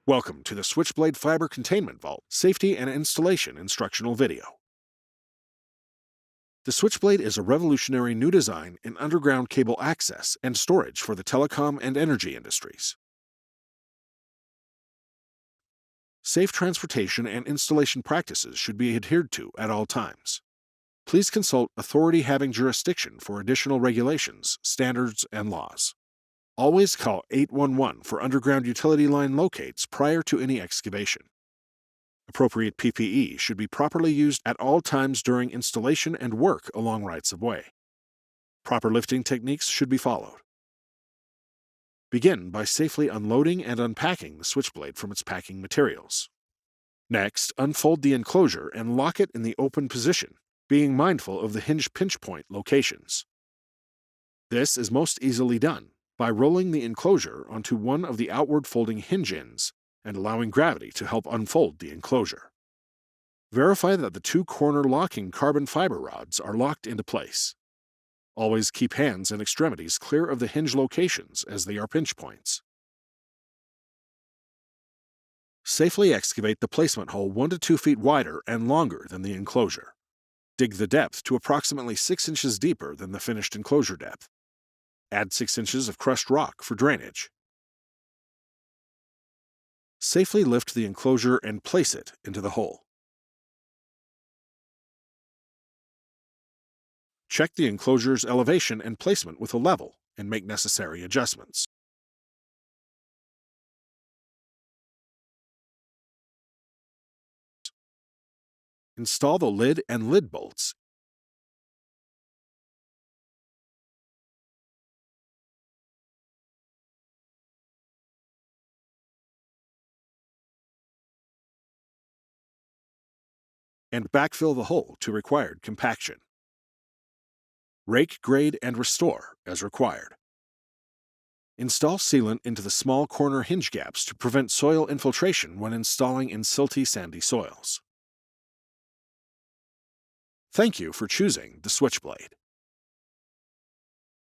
Welcome to the Switchblade Fiber Containment Vault Safety and Installation Instructional Video. The Switchblade is a revolutionary new design in underground cable access and storage for the telecom and energy industries. Safe transportation and installation practices should be adhered to at all times. Please consult authority having jurisdiction for additional regulations, standards, and laws. Always call 811 for underground utility line locates prior to any excavation. Appropriate PPE should be properly used at all times during installation and work along rights of way. Proper lifting techniques should be followed. Begin by safely unloading and unpacking the switchblade from its packing materials. Next, unfold the enclosure and lock it in the open position, being mindful of the hinge pinch point locations. This is most easily done by rolling the enclosure onto one of the outward folding hinge ends and allowing gravity to help unfold the enclosure. Verify that the two corner locking carbon fiber rods are locked into place. Always keep hands and extremities clear of the hinge locations as they are pinch points. Safely excavate the placement hole 1 to 2 feet wider and longer than the enclosure. Dig the depth to approximately 6 inches deeper than the finished enclosure depth. Add 6 inches of crushed rock for drainage. Safely lift the enclosure and place it into the hole. Check the enclosure's elevation and placement with a level and make necessary adjustments. Install the lid and lid bolts and backfill the hole to required compaction. Rake, grade, and restore as required. Install sealant into the small corner hinge gaps to prevent soil infiltration when installing in silty, sandy soils. Thank you for choosing the Switchblade.